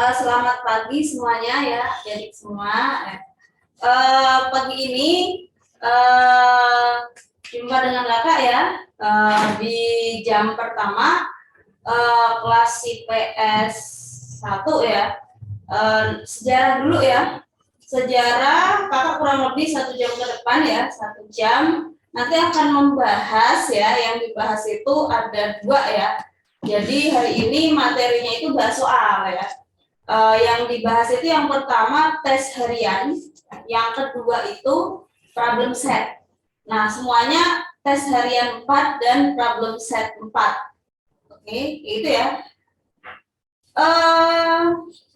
Selamat pagi semuanya ya, jadi semua. Pagi ini jumpa dengan kakak ya di jam pertama kelas IPS 1 ya. Sejarah dulu ya. Sejarah kakak kurang lebih 1 jam ke depan ya, 1 jam. Nanti akan membahas ya, yang dibahas itu ada 2 ya. Jadi hari ini materinya itu bahas soal ya. Yang dibahas itu yang pertama tes harian, yang kedua itu problem set. Nah, semuanya tes harian 4 dan problem set 4. Oke, itu ya.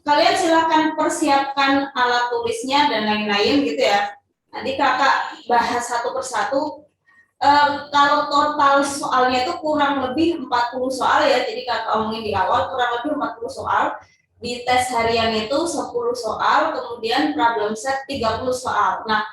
Kalian silakan persiapkan alat tulisnya dan lain-lain gitu ya. Nanti kakak bahas satu persatu. Kalau total soalnya itu kurang lebih 40 soal ya, jadi kakak omongin di awal kurang lebih 40 soal. Di tes harian itu 10 soal, kemudian problem set 30 soal. Nah,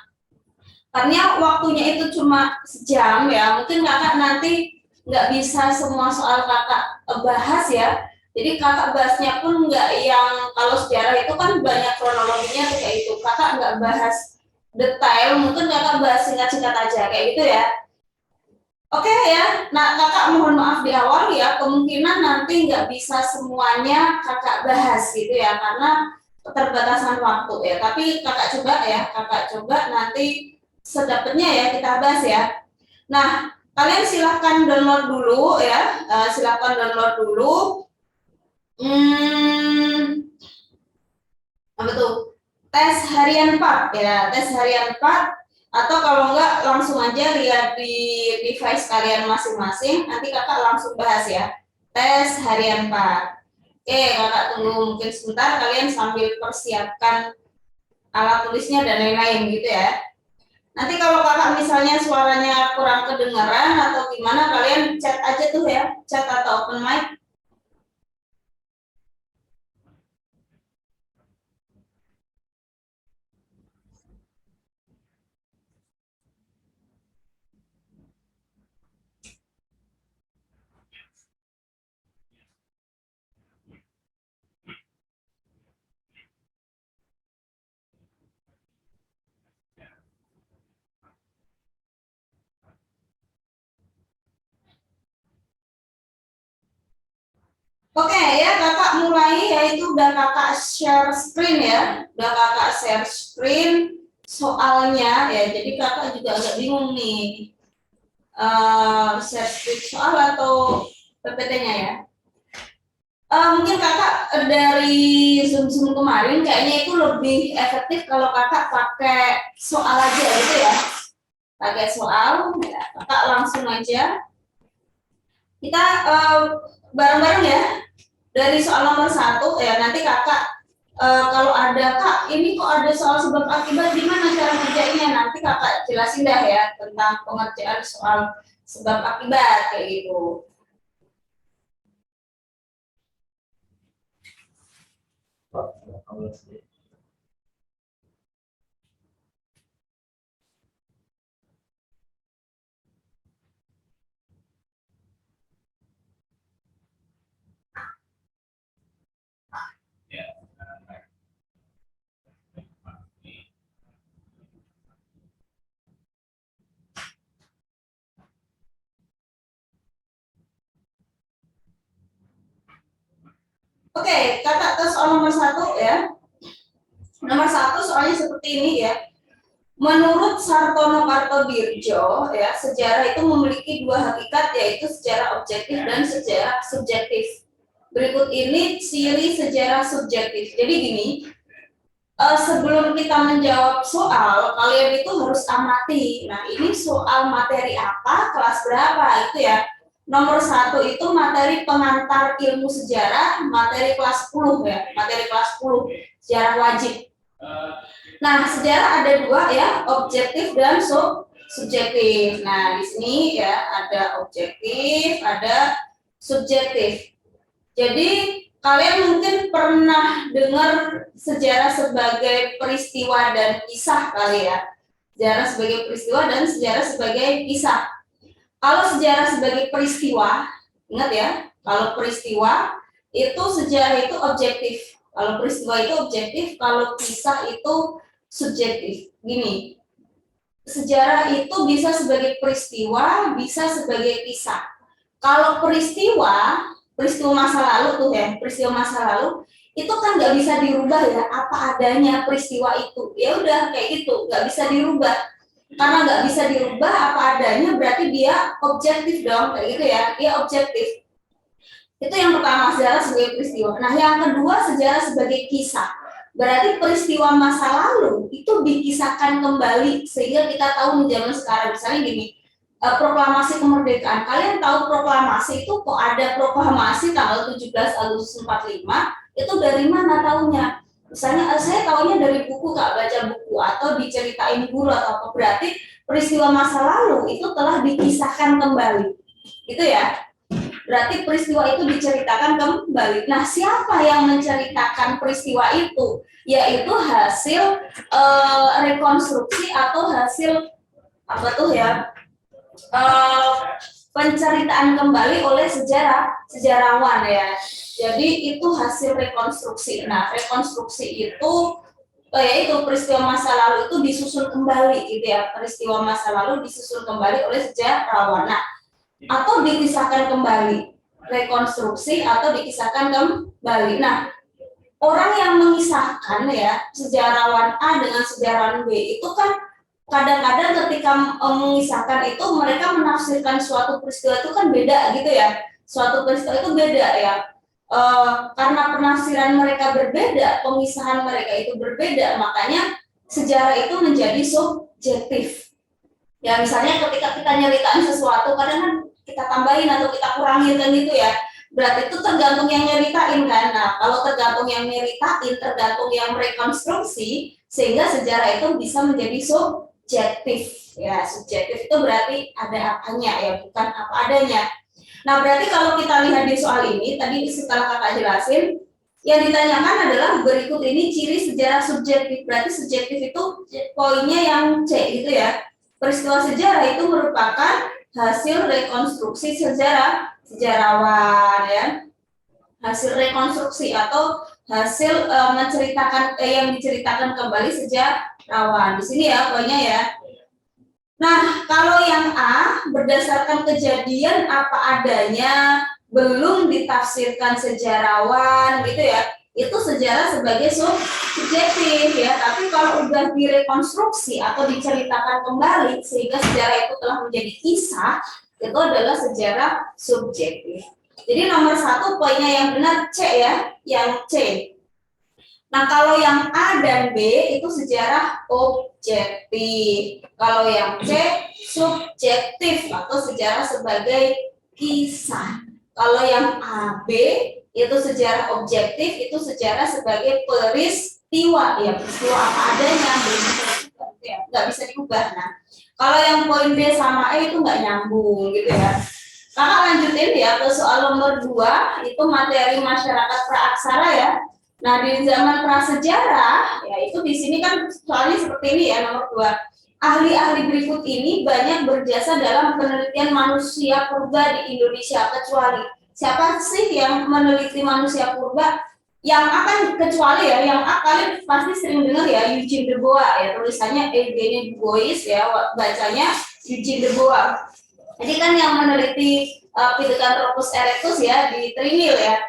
karena waktunya itu cuma sejam ya, mungkin kakak nanti nggak bisa semua soal kakak bahas ya. Jadi kakak bahasnya pun nggak yang, kalau sejarah itu kan banyak kronologinya kayak itu. Kakak nggak bahas detail, mungkin kakak bahas singkat-singkat aja kayak gitu ya. Oke ya, nah kakak mohon maaf di awal ya, kemungkinan nanti nggak bisa semuanya kakak bahas gitu ya, karena keterbatasan waktu ya. Tapi kakak coba nanti sedapatnya ya kita bahas ya. Nah, kalian silahkan download dulu ya, silahkan download dulu. Apa tuh? Tes harian 4 ya, tes harian 4. Atau kalau enggak langsung aja lihat di device kalian masing-masing, nanti kakak langsung bahas ya. Tes harian 4. Oke, kakak tunggu mungkin sebentar, kalian sambil persiapkan alat tulisnya dan lain-lain gitu ya. Nanti kalau kakak misalnya suaranya kurang kedengaran atau gimana, kalian chat aja tuh ya, chat atau open mic. Oke ya, kakak mulai yaitu udah kakak share screen ya, udah kakak share screen soalnya ya, jadi kakak juga agak bingung nih share screen soal atau PPT-nya ya. Mungkin kakak dari Zoom kemarin kayaknya itu lebih efektif kalau kakak pakai soal aja gitu ya, pakai soal ya, kakak langsung aja kita bareng-bareng ya. Dari soal nomor 1 ya, nanti kakak kalau ada kak ini kok ada soal sebab akibat, gimana cara ngerjainnya, nanti kakak jelasin dah ya tentang pengerjaan soal sebab akibat kayak gitu. Oke, kakak ke soal nomor 1 ya. Nomor 1 soalnya seperti ini ya. Menurut Sartono Kartodirjo ya, sejarah itu memiliki 2 hakikat, yaitu sejarah objektif dan sejarah subjektif. Berikut ini ciri sejarah subjektif. Jadi gini, sebelum kita menjawab soal, kalian itu harus amati. Nah, ini soal materi apa, kelas berapa, itu ya. Nomor 1 itu materi pengantar ilmu sejarah, materi kelas 10 ya, materi kelas 10 sejarah wajib. Nah, sejarah ada 2 ya, objektif dan subjektif. Nah, di sini ya ada objektif, ada subjektif. Jadi kalian mungkin pernah dengar sejarah sebagai peristiwa dan kisah kali ya. Sejarah sebagai peristiwa dan sejarah sebagai kisah. Kalau sejarah sebagai peristiwa, ingat ya, kalau peristiwa itu sejarah itu objektif. Kalau peristiwa itu objektif, kalau kisah itu subjektif. Gini, sejarah itu bisa sebagai peristiwa, bisa sebagai kisah. Kalau peristiwa masa lalu tuh ya, peristiwa masa lalu itu kan nggak bisa dirubah ya, apa adanya peristiwa itu. Ya udah kayak gitu, nggak bisa dirubah. Karena nggak bisa dirubah apa adanya, berarti dia objektif dong, kayak gitu ya. Dia objektif. Itu yang pertama, sejarah sebagai peristiwa. Nah, yang kedua, sejarah sebagai kisah. Berarti peristiwa masa lalu itu dikisahkan kembali sehingga kita tahu di zaman sekarang. Misalnya gini, proklamasi kemerdekaan. Kalian tahu proklamasi itu kok ada proklamasi tanggal 17 Agustus 45, itu dari mana tahunya? Misalnya saya tahunya dari buku, Kak, baca buku atau diceritain guru atau apa. Berarti peristiwa masa lalu itu telah dikisahkan kembali. Itu ya. Berarti peristiwa itu diceritakan kembali. Nah, siapa yang menceritakan peristiwa itu? Yaitu hasil rekonstruksi atau hasil apa tuh ya? Penceritaan kembali oleh sejarawan ya. Jadi itu hasil rekonstruksi. Nah, rekonstruksi itu yaitu peristiwa masa lalu itu disusun kembali gitu ya. Peristiwa masa lalu disusun kembali oleh sejarawan. Nah, atau dikisahkan kembali, rekonstruksi atau dikisahkan kembali. Nah, orang yang mengisahkan ya, sejarawan A dengan sejarawan B itu kan kadang-kadang ketika mengisahkan itu mereka menafsirkan suatu peristiwa itu kan beda gitu ya. Suatu peristiwa itu beda ya. Karena penafsiran mereka berbeda, pengisahan mereka itu berbeda, makanya sejarah itu menjadi subjektif. Ya misalnya ketika kita nyeritain sesuatu, kadang kan kita tambahin atau kita kurangin kan gitu ya. Berarti itu tergantung yang nyeritain kan. Nah, kalau tergantung yang nyeritain, tergantung yang rekonstruksi, sehingga sejarah itu bisa menjadi subjektif. Ya, subjektif itu berarti ada apanya ya, bukan apa adanya. Nah, berarti kalau kita lihat di soal ini, tadi setelah kakak jelasin, yang ditanyakan adalah berikut ini ciri sejarah subjektif. Berarti subjektif itu poinnya yang C gitu ya. Peristiwa sejarah itu merupakan hasil rekonstruksi sejarawan ya, hasil rekonstruksi atau hasil menceritakan yang diceritakan kembali sejarawan. Di sini ya poinnya ya. Nah, kalau yang A berdasarkan kejadian apa adanya, belum ditafsirkan sejarawan gitu ya, itu sejarah sebagai subjektif ya. Tapi kalau udah direkonstruksi atau diceritakan kembali sehingga sejarah itu telah menjadi kisah, itu adalah sejarah subjektif. Jadi nomor 1 poinnya yang benar C ya, yang C. Nah, kalau yang A dan B itu sejarah objektif. Kalau yang C subjektif atau sejarah sebagai kisah. Kalau yang A, B itu sejarah objektif, itu sejarah sebagai peristiwa. Ya, peristiwa apa adanya, nggak bisa diubah. Nah, kalau yang poin B sama E itu nggak nyambung gitu ya. Kakak lanjutin ya ke soal nomor 2, itu materi masyarakat praaksara ya. Nah, di zaman prasejarah, ya itu di sini kan soalnya seperti ini ya, nomor 2. Ahli-ahli berikut ini banyak berjasa dalam penelitian manusia purba di Indonesia, kecuali siapa sih yang meneliti manusia purba? Yang akan kecuali ya, yang kalian pasti sering dengar ya, Eugene de Bois ya, tulisannya Eugene de Bois ya, bacanya Eugene de Bois. Jadi kan yang meneliti Pithecanthropus erectus ya di Trinil ya.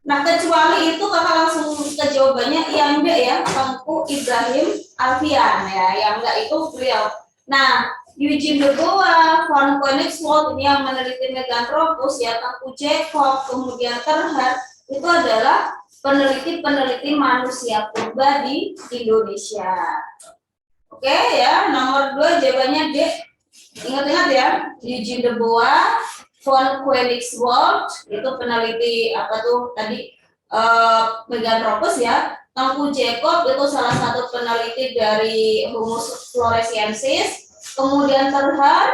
Nah, kecuali itu kakak langsung ke jawabannya yang enggak ya, Tengku Ibrahim Alfian ya, yang enggak itu beliau. Nah, Eugene de Bois, von Koenigswald ini yang meneliti Meganthropus ya, Tengku Jacob, kemudian Terhar, itu adalah peneliti-peneliti manusia purba di Indonesia. Oke ya, nomor 2 jawabannya D. Ingat-ingat ya, Eugene de Bois, von Koenigswald itu peneliti apa tuh tadi Meganthropus ya. Tengku Jacob itu salah satu peneliti dari Homo floresiensis. Kemudian Terhar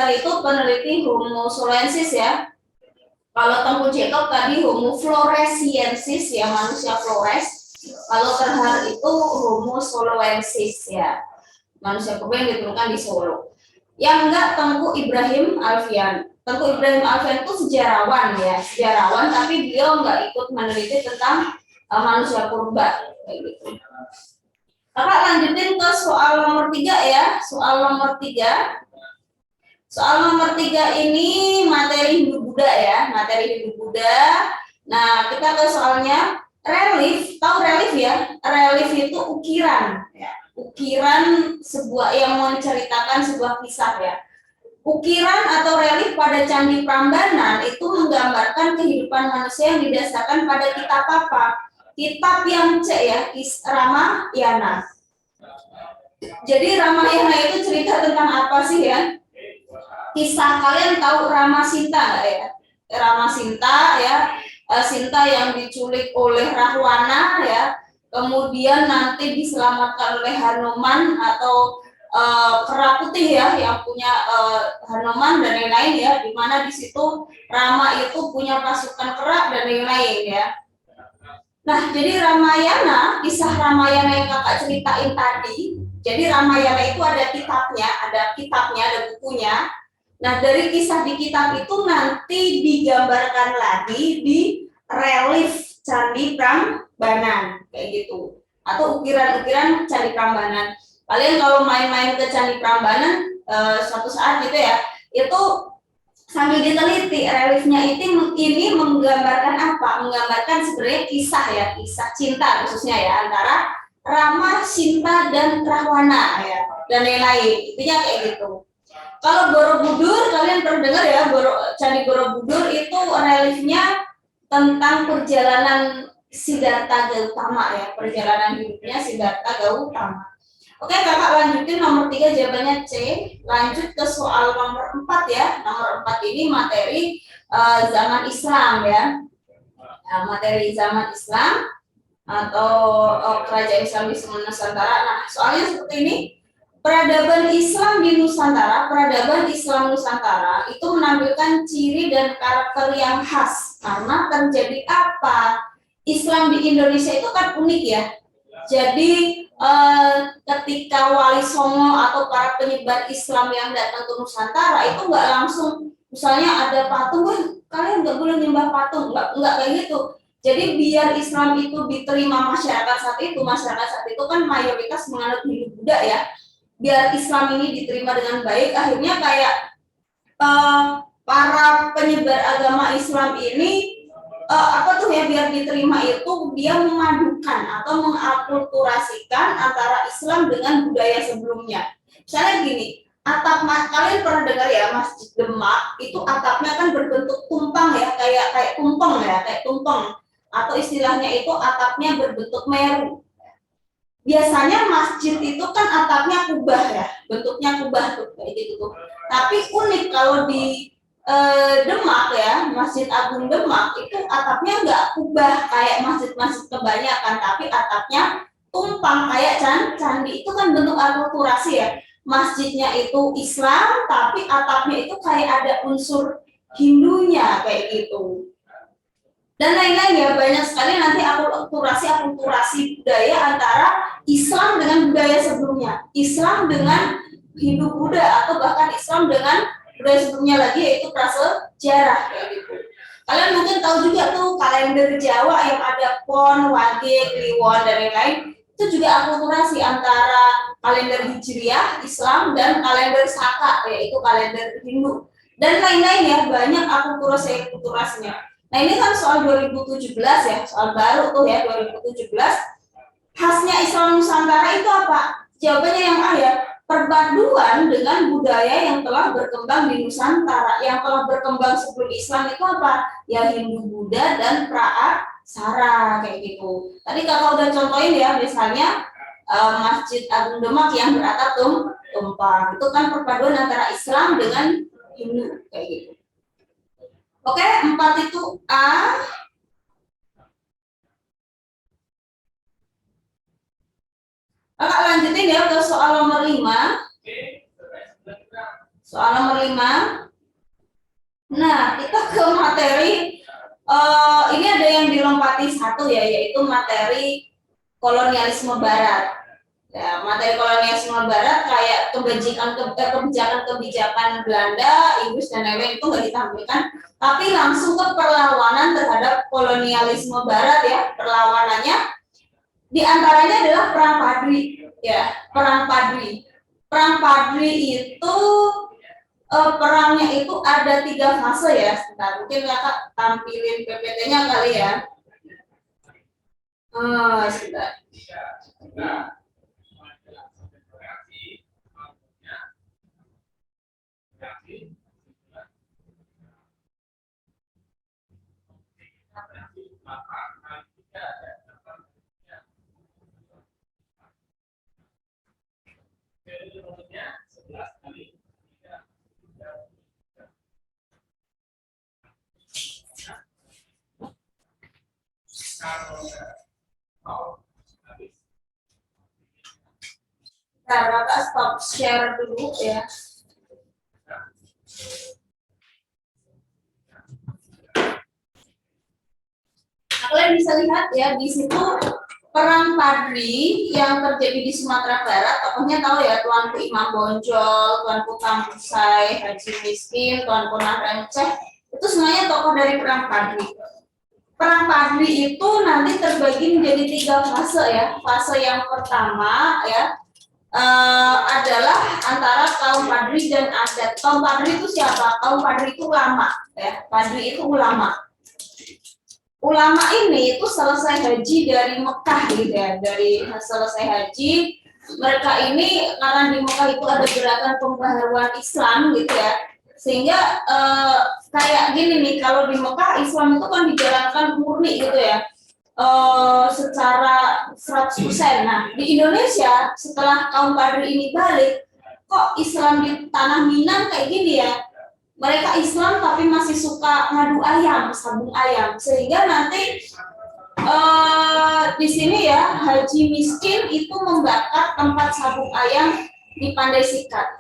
itu peneliti Homo solensis ya. Kalau Tengku Jacob tadi Homo floresiensis ya, manusia Flores. Kalau Terhar itu Homo soloensis ya, manusia purba yang ditemukan di Solo. Yang enggak Tengku Ibrahim Alfian. Tengku Ibrahim Alfian itu sejarawan ya, sejarawan, tapi beliau nggak ikut meneliti tentang manusia purba kayak gitu. Kakak lanjutin ke soal nomor 3 ya. Soal nomor 3. Soal nomor 3 ini materi Hindu Buddha ya, materi Hindu Buddha. Nah, kita ke soalnya relief. Tahu relief ya? Relief itu ukiran ya. Ukiran sebuah yang menceritakan sebuah kisah ya. Ukiran atau relief pada Candi Prambanan itu menggambarkan kehidupan manusia yang didasarkan pada kitab apa? Kitab yang C ya, Ramayana. Jadi Ramayana itu cerita tentang apa sih ya? Kisah, kalian tahu Rama Sinta nggak ya? Rama Sinta ya, Sinta yang diculik oleh Rahwana ya, kemudian nanti diselamatkan oleh Hanuman atau kera putih ya, yang punya Hanuman dan lain-lain ya, di mana di situ Rama itu punya pasukan kera dan lain-lain ya. Nah, jadi Ramayana, kisah Ramayana yang kakak ceritain tadi, jadi Ramayana itu ada kitabnya, ada bukunya. Nah, dari kisah di kitab itu nanti digambarkan lagi di relief Candi Prambanan kayak gitu, atau ukiran-ukiran Candi Prambanan. Kalian kalau main-main ke Candi Prambanan suatu saat gitu ya, itu sambil diteliti reliefnya ini menggambarkan apa? Menggambarkan sebenarnya kisah ya, kisah cinta khususnya ya antara Rama, Sinta dan Rahwana ya, dan lain-lain. Intinya kayak gitu. Kalau Borobudur, kalian pernah dengar ya, Candi Borobudur itu reliefnya tentang perjalanan Siddhartha Gautama ya, perjalanan hidupnya Siddhartha Gautama. Oke, kakak lanjutin nomor 3 jawabannya C. Lanjut ke soal nomor 4 ya. Nomor 4 ini materi zaman Islam ya. Nah, materi zaman Islam atau kerajaan Islam di Nusantara. Nah, soalnya seperti ini. Peradaban Islam di Nusantara, peradaban Islam Nusantara itu menampilkan ciri dan karakter yang khas. Karena terjadi apa? Islam di Indonesia itu kan unik ya. Jadi ketika Wali Songo atau para penyebar Islam yang datang ke Nusantara itu nggak langsung, misalnya ada patung, kalian nggak boleh nyembah patung, nggak kayak gitu. Jadi biar Islam itu diterima masyarakat saat itu kan mayoritas menganut Hindu Buddha ya. Biar Islam ini diterima dengan baik, akhirnya kayak para penyebar agama Islam ini biar diterima itu dia memadukan atau mengakulturasikan antara Islam dengan budaya sebelumnya. Misalnya gini, atap kalian pernah dengar ya Masjid Demak itu atapnya kan berbentuk tumpang ya, kayak tumpeng ya, kayak tumpeng, atau istilahnya itu atapnya berbentuk meru. Biasanya masjid itu kan atapnya kubah ya, bentuknya kubah tuh kayak gitu tuh. Tapi unik kalau di Demak ya, Masjid Agung Demak itu atapnya nggak kubah kayak masjid-masjid kebanyakan, tapi atapnya tumpang kayak candi. Itu kan bentuk akulturasi ya. Masjidnya itu Islam, tapi atapnya itu kayak ada unsur Hindunya kayak gitu. Dan lain-lain ya, banyak sekali nanti akulturasi budaya antara Islam dengan budaya sebelumnya, Islam dengan Hindu Buddha, atau bahkan Islam dengan budaya sebelumnya lagi yaitu prasejarah kayak gitu. Kalian mungkin tahu juga tuh kalender Jawa yang ada Pon, Wage, Kliwon dan lain-lain, itu juga akulturasi antara kalender Hijriah Islam dan kalender Saka yaitu kalender Hindu dan lain-lain ya, banyak akulturasinya. Nah ini kan soal 2017 ya, soal baru tuh ya 2017. Khasnya Islam Nusantara itu apa? Jawabannya yang A ya, perpaduan dengan budaya yang telah berkembang di Nusantara. Yang telah berkembang sebelum Islam itu apa? Ya Hindu Buddha dan Praaksara kayak gitu. Tadi kakak udah contohin ya, misalnya Masjid Agung Demak yang beratap tumpang. Itu kan perpaduan antara Islam dengan Hindu kayak gitu. Oke, 4 itu A. Kakak lanjutin ya ke soal nomor 5. Soal nomor 5. Nah, kita ke materi. Ini ada yang dilompati satu ya, yaitu materi kolonialisme Barat. Ya, materi kolonialisme Barat kayak kebijakan-kebijakan Belanda, Inggris dan lain-lain itu nggak ditampilkan, tapi langsung ke perlawanan terhadap kolonialisme Barat ya. Perlawanannya diantaranya adalah perang Padri ya, perang Padri. Perang Padri itu perangnya itu ada 3 fase ya. Sebentar, mungkin kakak tampilin PPT-nya kali ya. Sebentar. Nah, kakak stop share dulu ya. Kalian bisa lihat ya di situ perang Padri yang terjadi di Sumatera Barat. Tokohnya tahu ya, Tuanku Imam Bonjol, Tuanku Kampusai, Haji Miskin, Tuanku Nahrenceh. Itu semuanya tokoh dari perang Padri. Perang Padri itu nanti terbagi menjadi 3 fase ya. Fase yang pertama ya adalah antara kaum Padri dan adat. Kaum Padri itu siapa? Kaum Padri itu ulama ya. Padri itu ulama. Ulama ini itu selesai haji dari Mekah gitu ya, dari selesai haji mereka ini karena di Mekah itu ada gerakan pembaharuan Islam gitu ya, sehingga kayak gini nih, kalau di Mekah Islam itu kan dijalankan murni gitu ya, secara 100%. Nah di Indonesia setelah kaum Padri ini balik, kok Islam di tanah Minang kayak gini ya, mereka Islam tapi masih suka ngadu ayam, sabung ayam, sehingga nanti di sini ya Haji Miskin itu membakar tempat sabung ayam di Pandai Sikat.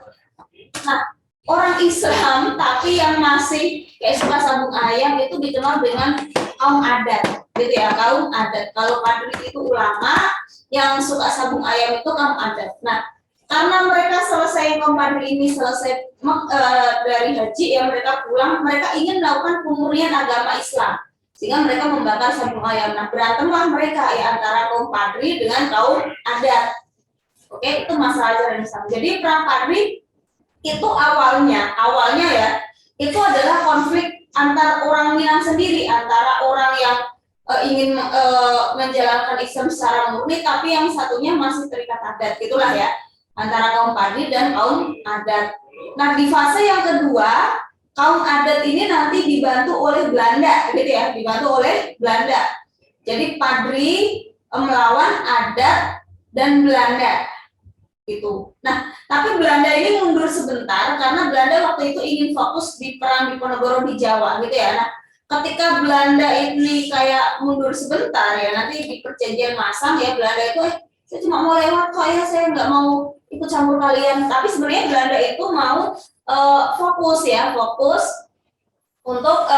Nah orang Islam tapi yang masih kayak suka sabung ayam itu dikenal dengan kaum adat, gitu ya, kaum adat. Kalau Padri itu ulama, yang suka sabung ayam itu kaum adat. Nah karena mereka selesai kaum Padri ini selesai dari haji ya, mereka pulang, mereka ingin melakukan pemurnian agama Islam, sehingga mereka membakar sabung ayam. Nah berantemlah mereka ya antara kaum Padri dengan kaum adat. Oke, itu masalah ajaran Islam. Jadi perang Padri itu awalnya ya itu adalah konflik antar orang Minang sendiri, antara orang yang ingin menjalankan Islam secara murni tapi yang satunya masih terikat adat, gitulah ya, antara kaum Padri dan kaum adat. Nah di fase yang kedua kaum adat ini nanti dibantu oleh Belanda gitu ya, dibantu oleh Belanda. Jadi Padri melawan adat dan Belanda gitu. Nah, tapi Belanda ini mundur sebentar karena Belanda waktu itu ingin fokus di perang Diponegoro di Jawa gitu ya. Nah, ketika Belanda ini kayak mundur sebentar ya, nanti di perjanjian Masang ya Belanda itu saya cuma mau lewat kok ya, saya nggak mau ikut campur kalian. Tapi sebenarnya Belanda itu mau fokus ya, fokus untuk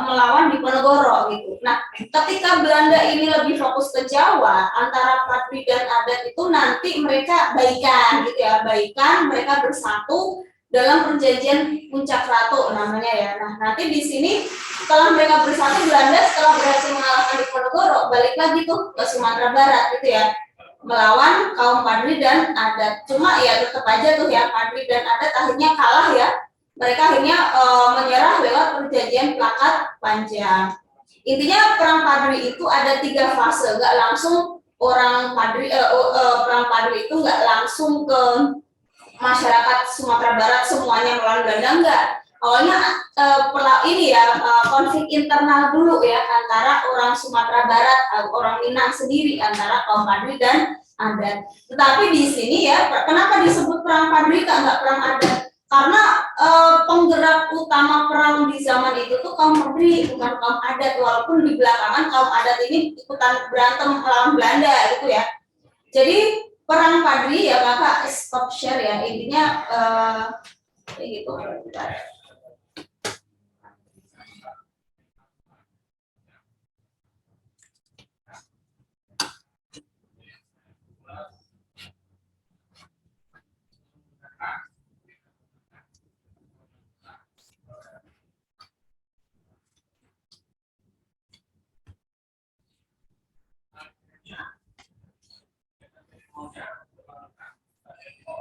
melawan Diponegoro gitu. Nah, ketika Belanda ini lebih fokus ke Jawa, antara Padri dan adat itu nanti mereka baikan gitu ya, baikan, mereka bersatu dalam perjanjian Puncak Ratu namanya ya. Nah, nanti di sini setelah mereka bersatu, Belanda setelah berhasil mengalahkan Diponegoro, balik lagi tuh ke Sumatera Barat gitu ya, melawan kaum Padri dan adat. Cuma ya tetap aja tuh ya, Padri dan adat akhirnya kalah ya, mereka akhirnya menyerah lewat perjanjian Plakat Panjang. Intinya perang Padri itu ada 3 fase, nggak langsung orang Padri perang Padri itu nggak langsung ke masyarakat Sumatera Barat semuanya melawan Belanda, enggak. Awalnya ini ya konflik internal dulu ya antara orang Sumatera Barat, orang Minang sendiri, antara kaum Padri dan adat. Tetapi di sini ya kenapa disebut perang Padri nggak perang adat? Karena penggerak utama perang di zaman itu tuh kaum Padri, bukan kaum adat, walaupun di belakangan kaum adat ini ikutan berantem melawan Belanda gitu ya. Jadi perang Padri ya kakak stop share ya, intinya kayak gitu.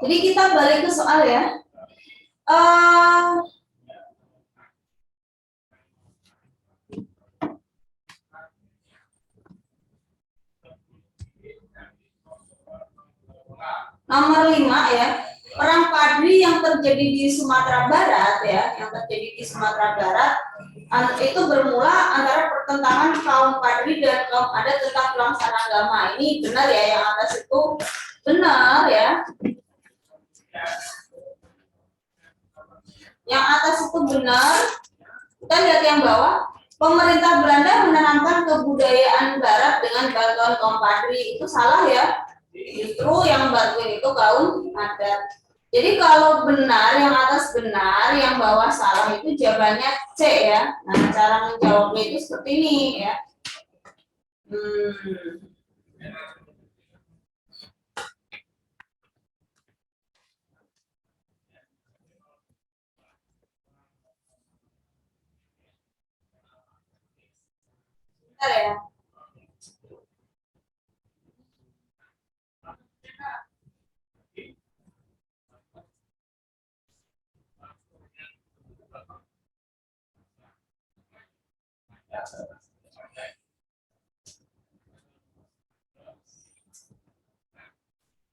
Jadi kita balik ke soal ya. Eh, Nomor 5 ya, perang Padri yang terjadi di Sumatera Barat ya, itu bermula antara pertentangan kaum Padri dan kaum adat tentang pelaksanaan agama. Ini benar ya, yang atas itu benar ya. Yang atas itu benar. Kita lihat yang bawah. Pemerintah Belanda menanamkan kebudayaan Barat dengan bantuan kaum Padri. Itu salah ya. Justru yang bantuin itu kaum adat. Jadi kalau benar, yang atas benar, yang bawah salah itu jawabannya C ya. Nah, cara menjawabnya itu seperti ini ya. Bentar ya.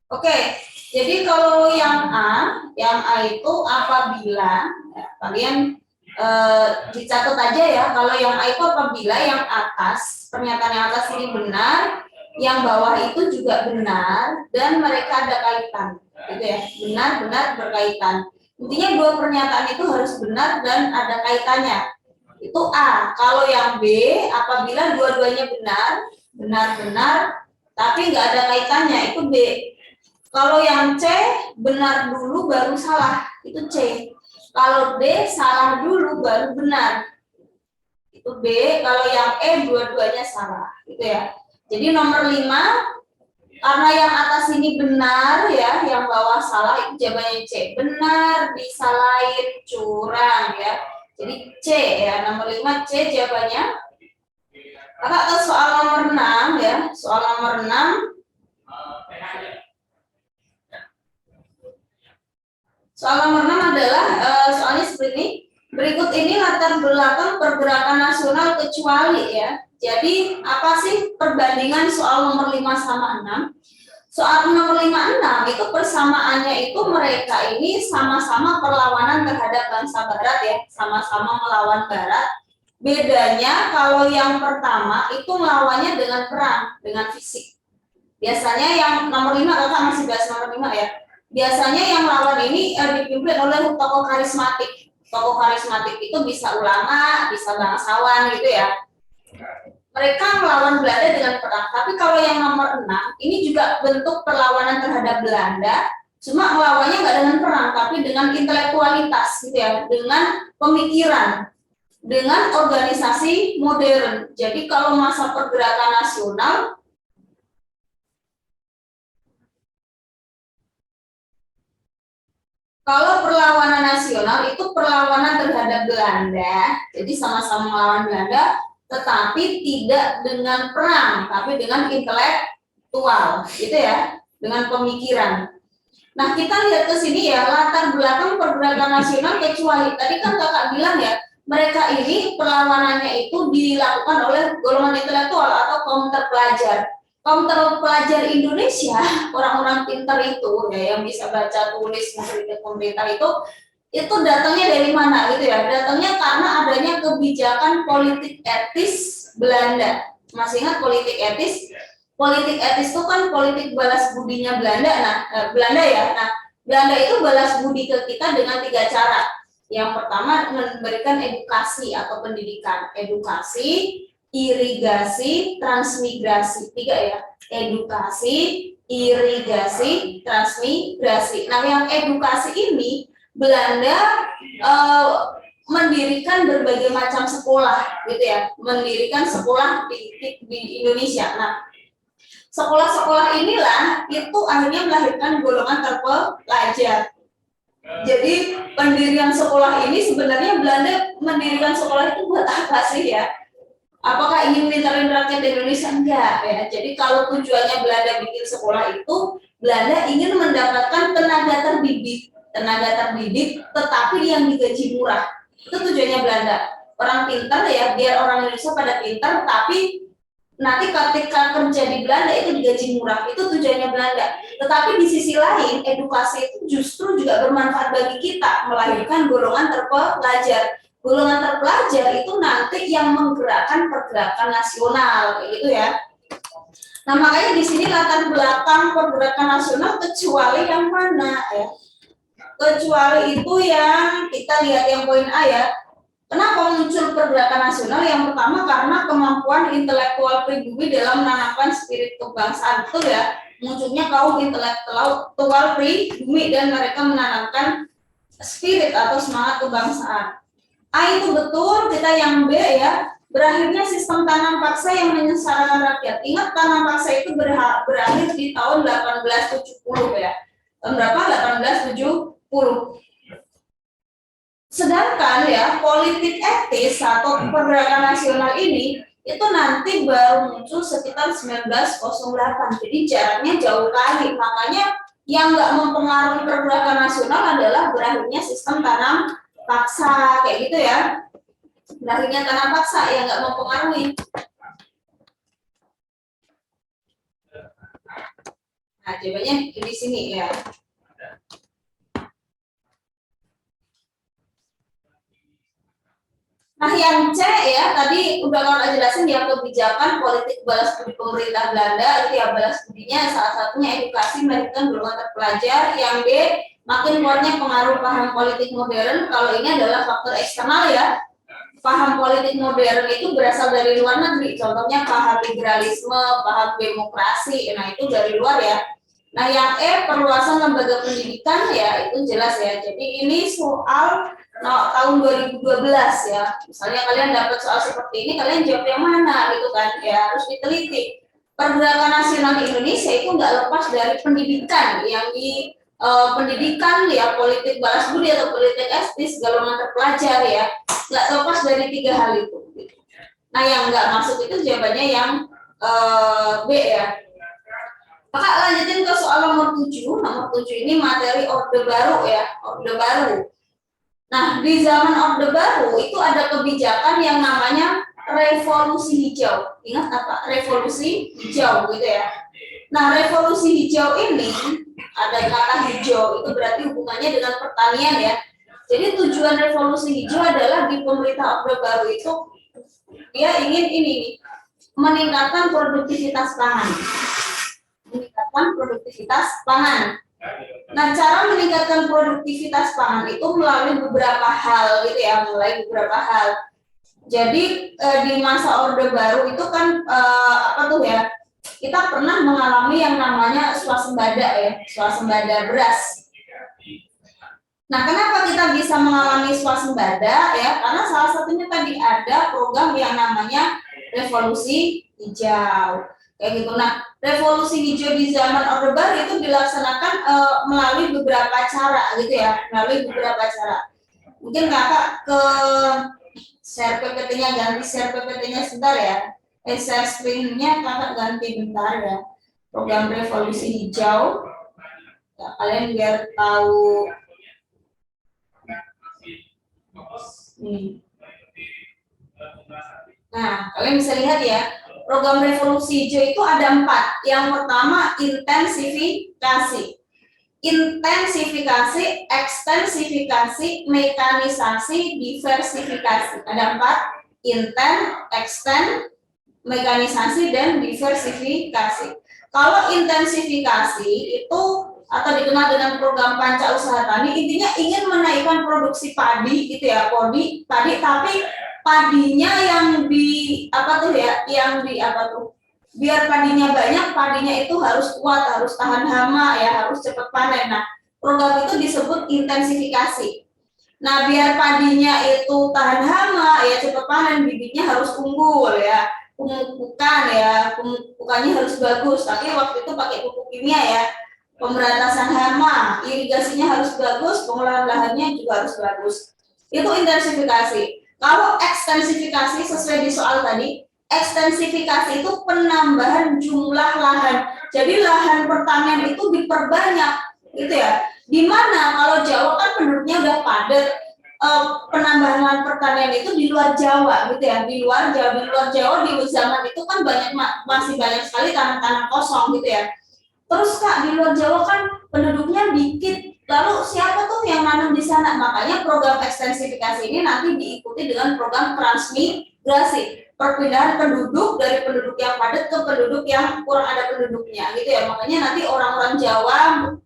Oke, jadi kalau yang A itu apabila ya, kalian dicatat aja ya. Kalau yang A itu apabila yang atas, pernyataan yang atas ini benar, yang bawah itu juga benar dan mereka ada kaitan, gitu ya. Benar-benar berkaitan. Intinya dua pernyataan itu harus benar dan ada kaitannya. Itu A. Kalau yang B, apabila dua-duanya benar-benar, tapi nggak ada kaitannya, itu B. Kalau yang C, benar dulu baru salah, itu C. Kalau D, salah dulu baru benar, itu B. Kalau yang E, dua-duanya salah, gitu ya. Jadi nomor 5, karena yang atas ini benar ya, yang bawah salah, itu jawabannya C. Benar, disalahin, curang ya. Jadi C ya, nomor 5 C jawabannya. Kakak ke soal nomor 6 ya, soal nomor 6. Soal nomor 6 adalah soalnya seperti ini. Berikut ini latar belakang pergerakan nasional kecuali ya. Jadi apa sih perbandingan soal nomor 5 sama 6? Soal nomor 5, 6 itu persamaannya itu mereka ini sama-sama perlawanan terhadap bangsa Barat ya, sama-sama melawan Barat. Bedanya kalau yang pertama itu melawannya dengan perang, dengan fisik. Biasanya yang nomor 5, kakak masih bahas nomor 5 ya. Biasanya yang lawan ini dipimpin oleh tokoh karismatik. Tokoh karismatik itu bisa ulama, bisa bangsawan gitu ya. Mereka melawan Belanda dengan perang. Tapi kalau yang nomor 6, ini juga bentuk perlawanan terhadap Belanda. Cuma melawannya nggak dengan perang, tapi dengan intelektualitas gitu ya, dengan pemikiran, dengan organisasi modern. Jadi kalau masa pergerakan nasional, kalau perlawanan nasional itu perlawanan terhadap Belanda, jadi sama-sama melawan Belanda, tetapi tidak dengan perang, tapi dengan intelektual, gitu ya, dengan pemikiran. Nah, kita lihat ke sini ya, latar belakang pergerakan nasional kecuali, tadi kan kakak bilang ya, mereka ini perlawanannya itu dilakukan oleh golongan intelektual atau kaum terpelajar. Kaum terpelajar Indonesia, orang-orang pintar itu ya, yang bisa baca tulis mengkritik pemerintah itu datangnya dari mana gitu ya? Datangnya karena adanya kebijakan politik etis Belanda. Masih ingat politik etis? Politik etis itu kan politik balas budinya Belanda. Nah, Belanda ya. Nah, Belanda itu balas budi ke kita dengan 3 cara. Yang pertama memberikan edukasi atau pendidikan. Edukasi, irigasi, transmigrasi. 3 ya. Edukasi, irigasi, transmigrasi. Nah, yang edukasi ini Belanda mendirikan berbagai macam sekolah, gitu ya, mendirikan sekolah di Indonesia. Nah, sekolah-sekolah inilah itu akhirnya melahirkan golongan terpelajar. Jadi pendirian sekolah ini sebenarnya Belanda mendirikan sekolah itu buat apa sih ya? Apakah ingin pintarin rakyat Indonesia? Enggak ya. Jadi kalau tujuannya Belanda bikin sekolah itu Belanda ingin mendapatkan tenaga terdidik, tetapi yang digaji murah. Itu tujuannya Belanda. Orang pintar ya, biar orang Indonesia pada pintar, tapi nanti ketika kerja di Belanda itu digaji murah. Itu tujuannya Belanda. Tetapi di sisi lain, edukasi itu justru juga bermanfaat bagi kita, melahirkan golongan terpelajar. Golongan terpelajar itu nanti yang menggerakkan pergerakan nasional, gitu ya. Nah, makanya di sini latar belakang pergerakan nasional kecuali yang mana ya? Kecuali itu yang kita lihat yang poin A ya. Kenapa muncul pergerakan nasional? Yang pertama karena kemampuan intelektual pribumi dalam menanamkan spirit kebangsaan, betul ya. Munculnya kaum intelektual pribumi dan mereka menanamkan spirit atau semangat kebangsaan. A itu betul, kita yang B ya. Berakhirnya sistem tanam paksa yang menyengsarakan rakyat. Ingat tanam paksa itu berakhir di tahun 1870 ya. Tahun berapa? 1870. Sedangkan ya politik etis atau pergerakan nasional ini itu nanti baru muncul sekitar 1908. Jadi jaraknya jauh kali. Makanya yang nggak mempengaruhi pergerakan nasional adalah berakhirnya sistem tanam paksa kayak gitu ya. Berakhirnya tanam paksa yang nggak mempengaruhi. Nah, jawabannya di sini ya. Nah, yang C ya, tadi udah kalau jelasin ya kebijakan politik balas budi pemerintah Belanda, itu ya balas budinya salah satunya edukasi melahirkan golongan terpelajar. Yang B, makin kuatnya pengaruh paham politik modern. Kalau ini adalah faktor eksternal ya. Paham politik modern itu berasal dari luar negeri, contohnya paham liberalisme, paham demokrasi, nah itu dari luar ya. Nah yang E, perluasan lembaga pendidikan ya itu jelas ya. Jadi ini soal tahun 2012 ya. Misalnya kalian dapat soal seperti ini, kalian jawab yang mana gitu kan? Ya harus diteliti. Pergerakan nasional di Indonesia itu nggak lepas dari pendidikan yang di pendidikan ya, politik balas budi atau politik etis, golongan terpelajar ya, nggak lepas dari tiga hal itu. Nah yang nggak masuk itu jawabannya yang B ya. Maka lanjutin ke soal nomor 7. Nomor 7 ini materi Orde Baru ya, Orde Baru. Nah di zaman Orde Baru itu ada kebijakan yang namanya revolusi hijau. Ingat apa? Revolusi hijau gitu ya. Nah revolusi hijau ini ada kata hijau itu berarti hubungannya dengan pertanian ya. Jadi tujuan revolusi hijau adalah di pemerintah Orde Baru itu dia ingin ini meningkatkan produktivitas pangan. Meningkatkan produktivitas pangan. Nah, cara meningkatkan produktivitas pangan itu melalui beberapa hal gitu ya, melalui beberapa hal. Jadi di masa Orde Baru itu kan apa tuh ya? Kita pernah mengalami yang namanya swasembada ya, swasembada beras. Nah, kenapa kita bisa mengalami swasembada ya? Karena salah satunya tadi ada program yang namanya revolusi hijau. Kayak gitu. Nah, revolusi hijau di zaman Orde Baru itu dilaksanakan melalui beberapa cara gitu ya, melalui beberapa cara. Mungkin kakak ke share PPT-nya, ganti share PPT-nya sebentar ya. Share screen-nya kakak ganti bentar ya. Program revolusi hijau. Ya, kalian biar tahu. Nah, kalian bisa lihat ya. Program revolusi hijau itu ada 4. Yang pertama intensifikasi. Intensifikasi, ekstensifikasi, mekanisasi, diversifikasi. Ada 4. Inten, eksten, mekanisasi, dan diversifikasi. Kalau intensifikasi itu atau dikenal dengan program Panca Usaha Tani, intinya ingin menaikkan produksi padi gitu ya, padi, tapi padinya yang di apa tuh ya, yang di apa tuh, biar padinya banyak, padinya itu harus kuat, harus tahan hama ya, harus cepat panen. Nah, program itu disebut intensifikasi. Nah, biar padinya itu tahan hama ya, cepat panen, bibitnya harus unggul ya, pemupukannya harus bagus, tapi waktu itu pakai pupuk kimia ya. Pemberantasan hama, irigasinya harus bagus, pengolahan lahannya juga harus bagus. Itu intensifikasi. Kalau ekstensifikasi sesuai di soal tadi, ekstensifikasi itu penambahan jumlah lahan. Jadi lahan pertanian itu diperbanyak, gitu ya. Dimana kalau Jawa kan penduduknya udah padat, penambahan lahan pertanian itu di luar Jawa, gitu ya. Di luar Jawa di zaman itu kan masih banyak sekali tanah-tanah kosong, gitu ya. Terus Kak, di luar Jawa kan penduduknya dikit, lalu siapa tuh yang nanam di sana? Makanya program ekstensifikasi ini nanti diikuti dengan program transmigrasi, perpindahan penduduk dari penduduk yang padat ke penduduk yang kurang ada penduduknya, gitu ya. Makanya nanti orang-orang Jawa,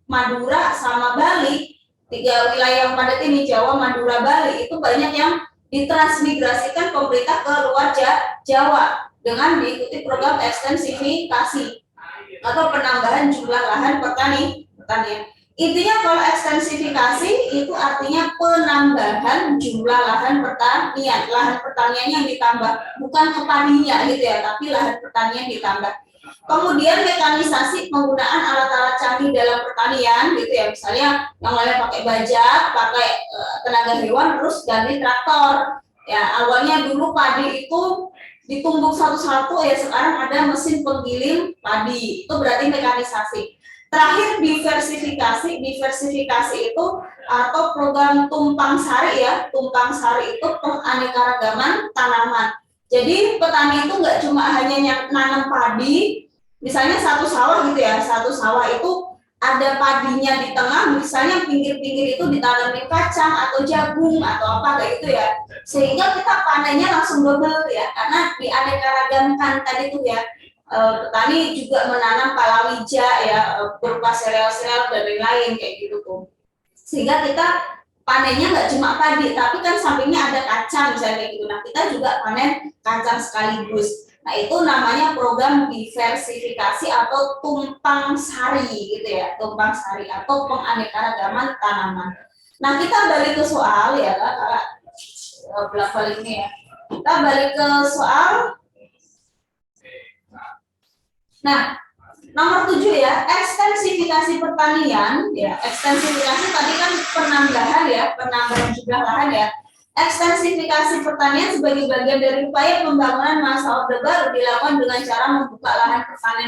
Madura, sama Bali, 3 wilayah yang padat ini, Jawa, Madura, Bali, itu banyak yang ditransmigrasikan pemerintah ke luar Jawa dengan diikuti program ekstensifikasi atau penambahan jumlah lahan pertanian. Intinya kalau ekstensifikasi itu artinya penambahan jumlah lahan pertanian. Lahan pertaniannya yang ditambah, bukan kepaninya gitu ya, tapi lahan pertanian ditambah. Kemudian mekanisasi penggunaan alat-alat canggih dalam pertanian gitu ya, misalnya yang lain pakai bajak, pakai tenaga hewan, terus ganti traktor. Ya, awalnya dulu padi itu ditumbuk satu-satu, ya sekarang ada mesin penggiling padi, itu berarti mekanisasi. Terakhir diversifikasi itu atau program tumpang sari ya, tumpang sari itu penganekaragaman tanaman. Jadi petani itu nggak cuma hanya nanam padi, misalnya satu sawah gitu ya, satu sawah itu ada padinya di tengah, misalnya pinggir-pinggir itu ditanamin kacang atau jagung atau apa kayak gitu ya, sehingga kita panennya langsung double ya, karena dianekaragamkan tadi tuh ya. Petani juga menanam palawija ya, berupa sereal-sereal dan lain-lain kayak gitu tuh, sehingga kita panennya nggak cuma padi, tapi kan sampingnya ada kacang misalnya kayak gitu. Nah kita juga panen kacang sekaligus. Nah itu namanya program diversifikasi atau tumpang sari gitu ya, tumpang sari atau penganekaragaman tanaman. Nah kita balik ke soal ya Kak, bolak-balik ini ya. Kita balik ke soal. Nah nomor 7 ya, ekstensifikasi pertanian ya. Ekstensifikasi tadi kan penambahan ya, penambahan jumlah lahan ya. Ekstensifikasi pertanian sebagai bagian dari upaya pembangunan masa orde baru dilakukan dengan cara membuka lahan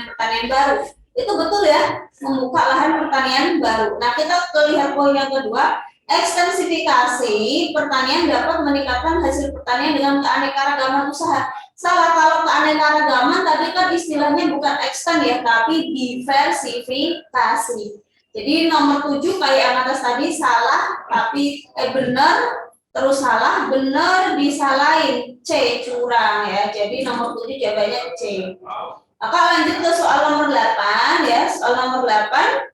pertanian baru. Itu betul ya, membuka lahan pertanian baru. Nah kita lihat poin yang kedua, ekstensifikasi pertanian dapat meningkatkan hasil pertanian dengan keanekaragaman usaha. Salah kalau keanekaragaman tadi kan istilahnya bukan eksten ya, tapi diversifikasi. Jadi nomor 7 kayak yang atas tadi salah, tapi benar. Terus salah, benar, disalahin, C, curang ya. Jadi nomor 7 jawabannya C. Maka lanjut ke soal nomor 8 ya. Soal nomor 8.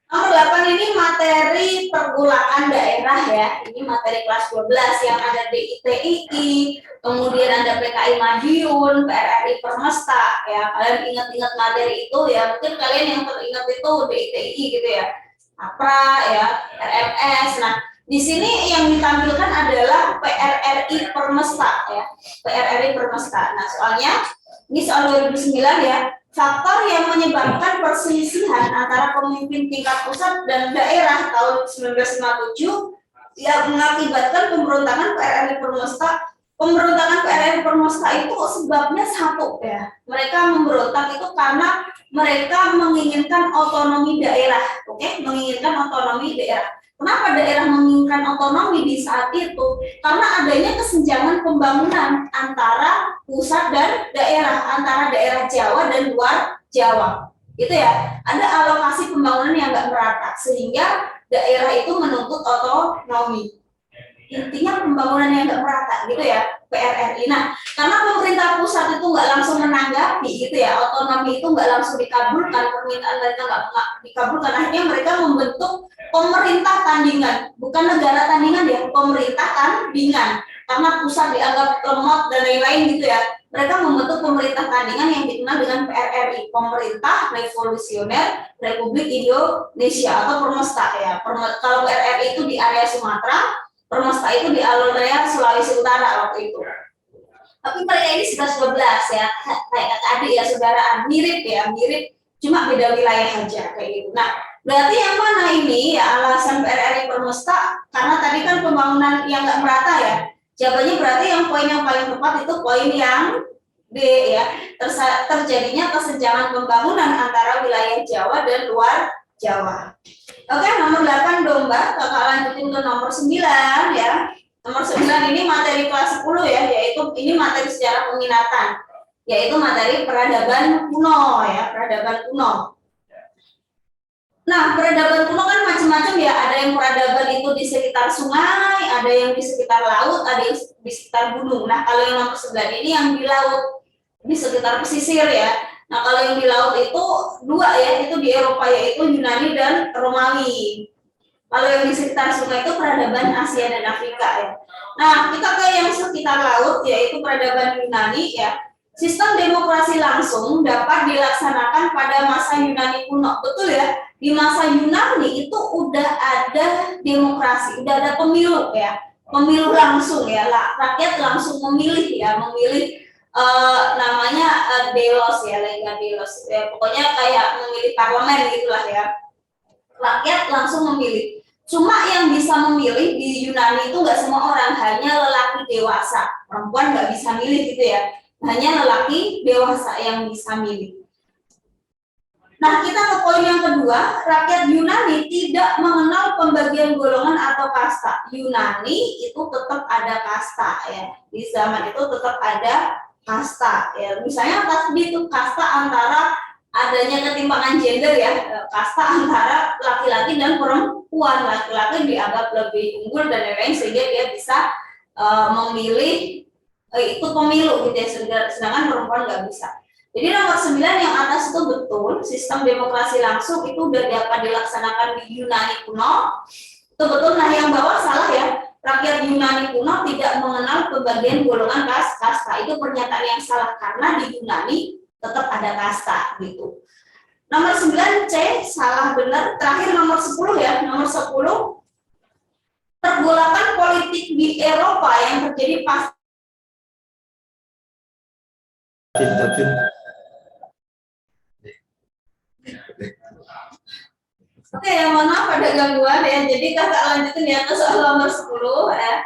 Nomor 8 ini materi pergulaan daerah ya. Ini materi kelas 12 yang ada di ITII, kemudian ada PKI Madiun, PRRI Permesta ya. Kalian ingat-ingat materi itu ya. Mungkin kalian yang teringat itu di ITII gitu ya. APRA ya, RMS. Nah, di sini yang ditampilkan adalah PRRI Permesta ya, PRRI Permesta. Nah soalnya ini soal 2009 ya, faktor yang menyebabkan perselisihan antara pemimpin tingkat pusat dan daerah tahun 1957 yang mengakibatkan pemberontakan PRRI Permesta. Pemberontakan PRRI Permesta itu sebabnya satu ya, mereka memberontak itu karena mereka menginginkan otonomi daerah, oke? Menginginkan otonomi daerah. Kenapa daerah menginginkan otonomi di saat itu? Karena adanya kesenjangan pembangunan antara pusat dan daerah, antara daerah Jawa dan luar Jawa. Gitu ya. Ada alokasi pembangunan yang nggak merata, sehingga daerah itu menuntut otonomi. Intinya pembangunan yang nggak merata, gitu ya, PRRI. Nah, karena pemerintah pusat itu nggak langsung menanggapi, gitu ya, otonomi itu nggak langsung dikabulkan, permintaan mereka nggak dikabulkan, akhirnya mereka membentuk pemerintah tandingan, bukan negara tandingan ya, pemerintah tandingan. Karena pusat dianggap lemot dan lain-lain gitu ya, mereka membentuk pemerintah tandingan yang dikenal dengan PRRI, Pemerintah Revolusioner Republik Indonesia atau Permesta ya. Kalau PRRI itu di area Sumatera, Permesta itu di area Sulawesi Utara waktu itu. Tapi mereka ini 11-12 ya, kayak adik ya saudaraan, mirip ya, mirip, cuma beda wilayah aja kayak gitu. Nah, berarti yang mana ini ya alasan PRRI Permesta? Karena tadi kan pembangunan yang nggak merata ya. Jawabannya berarti yang poin yang paling tepat itu poin yang D ya, terjadinya kesenjangan pembangunan antara wilayah Jawa dan luar Jawa. Oke, nomor 8 domba, kakak lanjutin ke nomor 9 ya. Nomor 9 ini materi kelas 10 ya, yaitu ini materi sejarah peminatan, yaitu materi peradaban kuno ya, peradaban kuno. Nah, peradaban kuno kan macam-macam ya, ada yang peradaban itu di sekitar sungai, ada yang di sekitar laut, ada yang di sekitar gunung. Nah, kalau yang nomor 9 ini yang di laut, di sekitar pesisir ya. Nah, kalau yang di laut itu dua ya, itu di Eropa yaitu Yunani dan Romawi. Kalau yang di sekitar sungai itu peradaban Asia dan Afrika ya. Nah, kita ke yang sekitar laut yaitu peradaban Yunani ya. Sistem demokrasi langsung dapat dilaksanakan pada masa Yunani kuno. Betul ya? Di masa Yunani itu udah ada demokrasi, udah ada pemilu ya. Pemilu langsung ya, rakyat langsung memilih ya, memilih namanya delos ya, lega delos ya. Pokoknya kayak memilih parlemen gitulah ya. Rakyat langsung memilih. Cuma yang bisa memilih di Yunani itu nggak semua orang, hanya lelaki dewasa. Perempuan nggak bisa milih gitu ya. Hanya lelaki dewasa yang bisa milih. Nah, kita ke poin yang kedua, rakyat Yunani tidak mengenal pembagian golongan atau kasta. Yunani itu tetap ada kasta ya. Di zaman itu tetap ada kasta ya. Misalnya tadi itu kasta antara adanya ketimpangan gender ya, kasta antara laki-laki dan perempuan. Laki-laki dianggap lebih unggul dan lain-lain sehingga dia bisa memilih ikut pemilu gitu ya, sedangkan perempuan nggak bisa. Jadi nomor 9 yang atas itu betul, sistem demokrasi langsung itu udah dapat dilaksanakan di Yunani kuno. Itu betul. Nah, yang bawah salah ya. Rakyat Yunani kuno tidak mengenal pembagian golongan kasta. Itu pernyataan yang salah karena di Yunani tetap ada kasta gitu. Nomor 9 C salah benar. Terakhir nomor 10 ya. Nomor 10 pergolakan politik di Eropa yang terjadi pas Oke, mohon maaf ada gangguan ya. Jadi kakak lanjutin ya ke soal nomor 10 ya.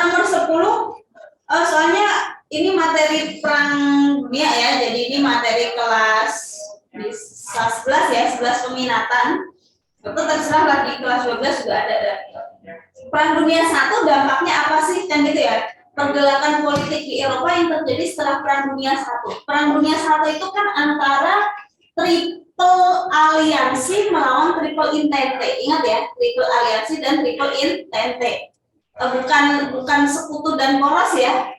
Nomor 10 soalnya ini materi perang dunia ya. Jadi ini materi kelas 11 ya, 11 peminatan. Itu terserah lagi kelas 12 juga ada. Perang dunia 1 dampaknya apa sih? Kan gitu ya. Pergelakan politik di Eropa yang terjadi setelah Perang Dunia 1. Perang Dunia 1 itu kan antara triple aliansi melawan triple entente. Ingat ya, triple aliansi dan triple entente. Bukan sekutu dan poros ya.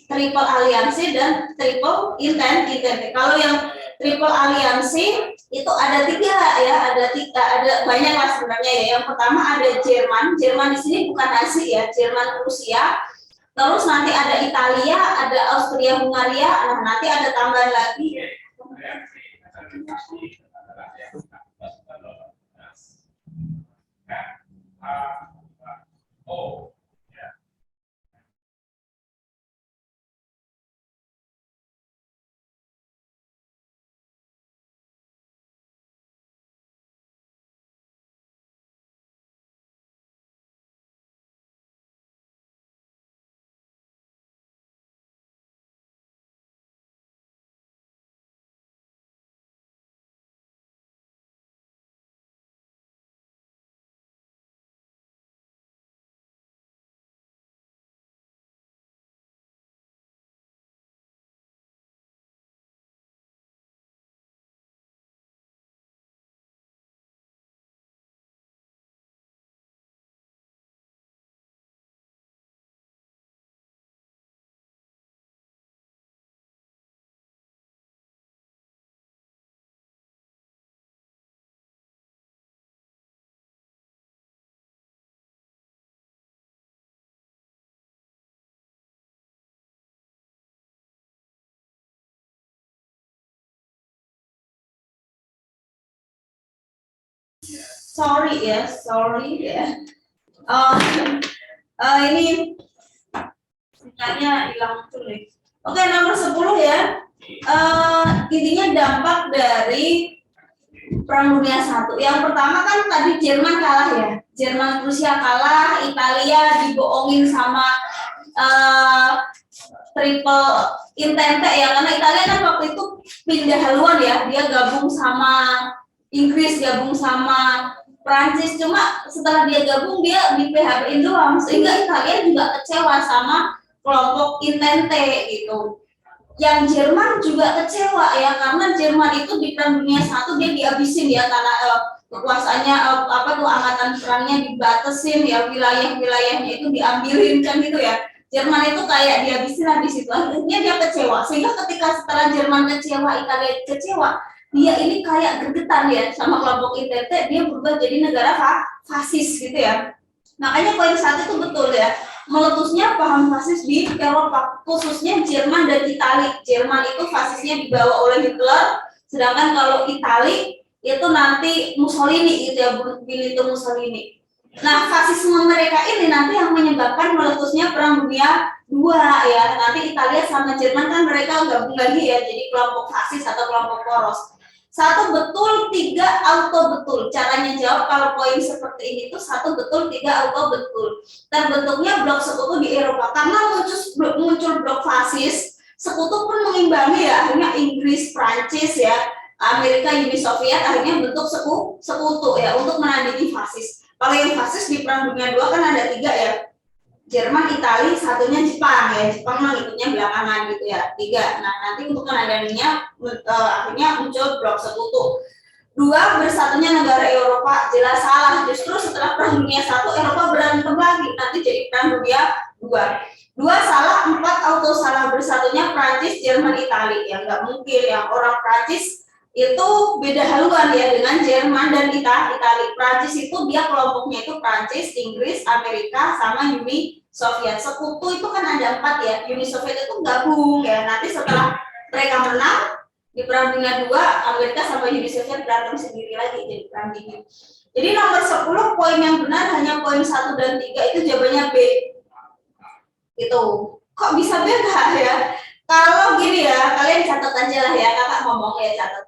Triple aliansi dan triple entente. Kalau yang triple aliansi itu ada 3 ya, ada banyak lah sebenarnya ya. Yang pertama ada Jerman. Jerman di sini bukan Nazi ya, Jerman Rusia. Terus nanti ada Italia, ada Austria Hungaria, nah nanti ada tambahan lagi. Sorry ya. Ini singkatnya hilang tuh nih. Oke, nomor 10 ya. Intinya dampak dari Perang Dunia 1. Yang pertama kan tadi Jerman kalah ya. Jerman Rusia kalah, Italia dibohongin sama triple intente ya, karena Italia kan waktu itu pindah haluan ya, dia gabung sama Inggris, gabung sama Prancis, cuma setelah dia gabung dia di PHP-in doang, sehingga Italia juga kecewa sama kelompok intente gitu. Yang Jerman juga kecewa ya, karena Jerman itu di Perang Dunia I dia dihabisin ya, karena kekuasaannya angkatan perangnya dibatasin ya, wilayah-wilayahnya itu diambilin kan gitu ya. Jerman itu kayak dihabisin lah di situ, akhirnya dia kecewa, sehingga ketika setelah Jerman kecewa, Italia kecewa, dia ini kayak gergetan ya sama kelompok intente, dia berubah jadi negara fasis gitu ya. Makanya poin 1 itu betul ya, meletusnya paham fasis di Eropa, khususnya Jerman dan Italia. Jerman itu fasisnya dibawa oleh Hitler, sedangkan kalau Italia itu nanti Mussolini gitu ya, Benito Mussolini. Nah, fasisme mereka ini nanti yang menyebabkan meletusnya Perang Dunia II ya. Nanti Italia sama Jerman kan mereka gabung lagi ya, jadi kelompok fasis atau kelompok poros. 1 betul, 3 auto betul. Caranya jawab kalau poin seperti ini tuh 1 betul, 3 auto betul. Terbentuknya blok sekutu di Eropa karena muncul blok fasis, sekutu pun mengimbangi ya, akhirnya Inggris, Prancis ya, Amerika, Uni Soviet akhirnya bentuk sekutu ya untuk menandingi fasis. Kalau yang fasis di Perang Dunia II kan ada 3 ya, Jerman, Italia, satunya Jepang ya. Jepang mah ikutnya belakangan gitu ya. 3. Nah, nanti untuk menandinginya akhirnya muncul blok sekutu. 2, bersatunya negara Eropa, jelas salah. Justru setelah Perang Dunia I Eropa berantem lagi, nanti jadi Perang Dunia II. 2 salah, 4 auto salah, bersatunya Prancis, Jerman, Italia. Ya nggak mungkin yang orang Prancis itu beda haluan ya dengan Jerman dan Italia. Prancis itu dia kelompoknya itu Prancis, Inggris, Amerika, sama Uni Soviet. Sekutu itu kan ada 4 ya. Uni Soviet itu gabung ya. Nanti setelah mereka menang di Perang Dunia II, Amerika sama Uni Soviet berantem sendiri lagi jadi perang dingin. Jadi nomor 10 poin yang benar hanya poin 1 dan 3 itu jawabannya B. Gitu. Kok bisa beda ya? Kalau gini ya, kalian catat aja lah ya, kakak ngomong ya catat.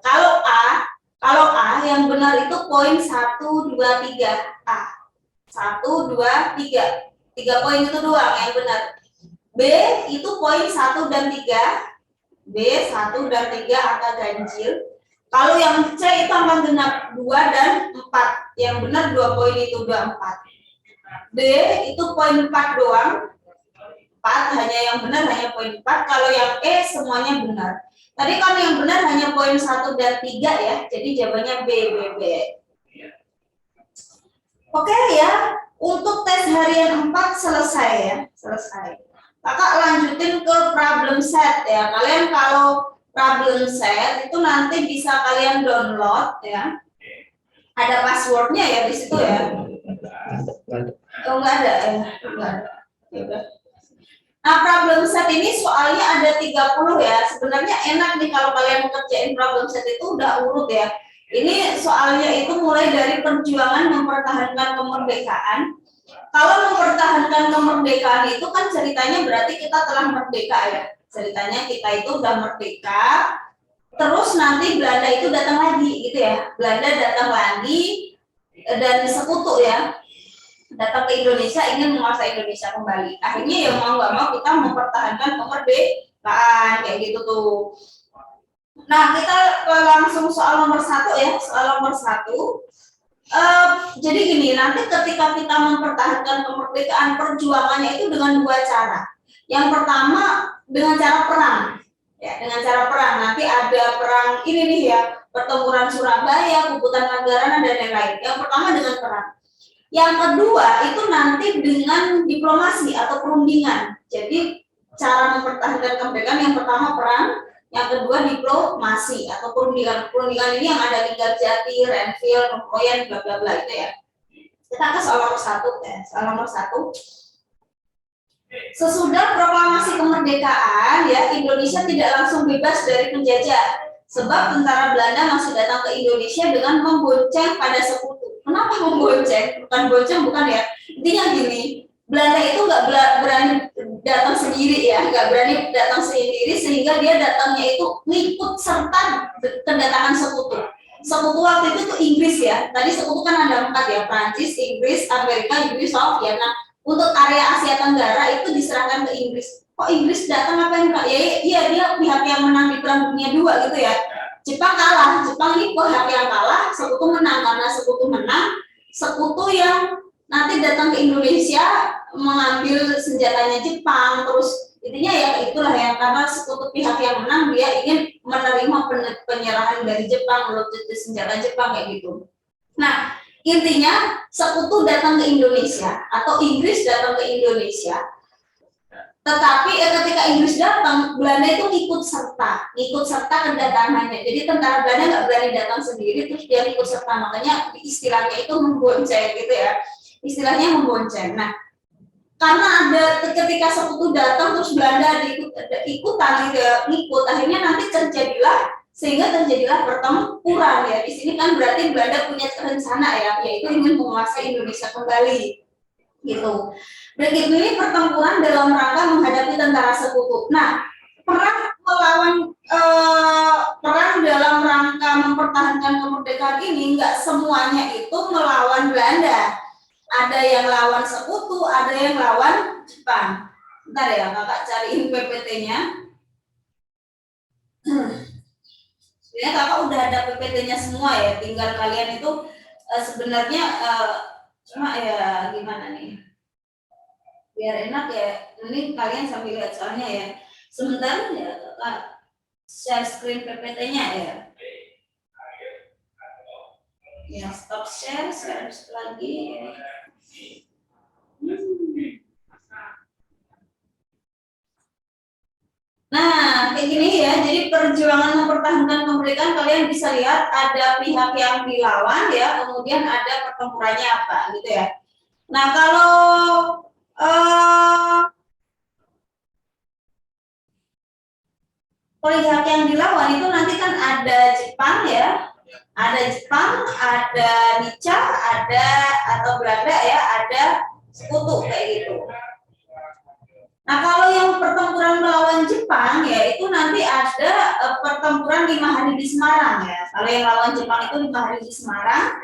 Kalau A yang benar itu poin 1, 2, 3 A. 1, 2, 3. 3 poin itu doang yang benar. B itu poin 1 dan 3. B 1 dan 3 angka ganjil. Kalau yang C itu angka genap 2 dan 4. Yang benar 2 poin itu 2, 4. D itu poin 4 doang. 4 hanya yang benar hanya poin 4. Kalau yang E semuanya benar. Tadi kan yang benar hanya poin 1 dan 3 ya. Jadi jawabannya B. Oke ya. Untuk tes harian 4 selesai ya. Selesai. Kakak lanjutin ke problem set ya. Kalian kalau problem set itu nanti bisa kalian download ya. Ada passwordnya ya di situ ya. Oh enggak ada ya. Enggak ada. Ya. Nah, problem set ini soalnya ada 30 ya. Sebenarnya enak nih kalau kalian ngerjain problem set itu udah urut ya. Ini soalnya itu mulai dari perjuangan mempertahankan kemerdekaan. Kalau mempertahankan kemerdekaan itu kan ceritanya berarti kita telah merdeka ya. Ceritanya kita itu udah merdeka. Terus nanti Belanda itu datang lagi gitu ya. Belanda datang lagi dan sekutu ya. Datang ke Indonesia ingin menguasai Indonesia kembali. Akhirnya ya mau nggak mau kita mempertahankan kemerdekaan kayak gitu tuh. Nah kita langsung soal nomor 1 ya. Soal nomor 1. Jadi gini, nanti ketika kita mempertahankan kemerdekaan, perjuangannya itu dengan 2 cara. Yang pertama dengan cara perang. Ya, dengan cara perang. Nanti ada perang ini nih ya, pertempuran Surabaya, Puputan Manggaran dan lain-lain. Yang pertama dengan perang. Yang kedua itu nanti dengan diplomasi atau perundingan. Jadi cara mempertahankan kemerdekaan yang pertama perang, yang kedua diplomasi atau perundingan. Perundingan ini yang ada Linggarjati, Renville, Kemproyan, bla bla bla itu ya. Kita ke soal nomor 1 ya. Soal nomor 1. Sesudah proklamasi kemerdekaan ya, Indonesia tidak langsung bebas dari penjajah. Sebab tentara Belanda masih datang ke Indonesia dengan membonceng pada sekutu. Kenapa membonceng? Bukan bonceng, bukan ya. Intinya gini, Belanda itu nggak berani datang sendiri ya, nggak berani datang sendiri sehingga dia datangnya itu ngikut serta kedatangan sekutu. Sekutu waktu itu tuh Inggris ya. Tadi sekutu kan ada 4 ya, Prancis, Inggris, Amerika, Uni Soviet. Nah, Untuk area Asia Tenggara itu diserahkan ke Inggris. Kok Inggris datang apa yang enggak? Ya, iya dia pihak yang menang di Perang Dunia II gitu ya. Jepang kalah. Jepang ini pihak yang kalah, sekutu menang. Karena sekutu menang, sekutu yang nanti datang ke Indonesia mengambil senjatanya Jepang, terus intinya ya itulah ya, karena sekutu pihak yang menang dia ingin menerima penyerahan dari Jepang, meluncurkan senjata Jepang kayak gitu. Nah, intinya sekutu datang ke Indonesia atau Inggris datang ke Indonesia. Tetapi ketika Inggris datang, Belanda itu ikut serta kedatangannya. Jadi tentara Belanda nggak berani datang sendiri, terus dia ikut serta. Makanya istilahnya itu membonceng gitu ya. Istilahnya membonceng. Nah, karena ada ketika sekutu datang terus Belanda ikutan gitu ya, ikut, akhirnya nanti terjadilah pertempuran ya. Di sini kan berarti Belanda punya rencana ya, yaitu ingin menguasai Indonesia kembali gitu. Begitu ini pertempuran dalam rangka menghadapi tentara sekutu. Nah, perang dalam rangka mempertahankan kemerdekaan ini nggak semuanya itu melawan Belanda. Ada yang lawan sekutu, ada yang lawan Jepang. Bentar ya, kakak cariin PPT-nya. Sebenarnya kakak udah ada PPT-nya semua ya, tinggal kalian itu sebenarnya cuma ya gimana nih, biar enak ya, ini kalian sambil lihat soalnya ya. Sebentar ya kakak share screen PPT-nya ya. Ya, stop share lagi. Nah, kayak gini ya. Jadi perjuangan mempertahankan kemerdekaan kalian bisa lihat ada pihak yang dilawan ya, kemudian ada pertempurannya apa gitu ya. Nah, kalau pihak yang dilawan itu nanti kan ada Jepang ya, ada Nica, ada atau Belanda ya, ada sekutu kayak gitu. Nah, kalau yang pertempuran melawan Jepang ya itu nanti ada pertempuran 5 hari di Semarang ya. Kalau yang lawan Jepang itu 5 hari di Semarang.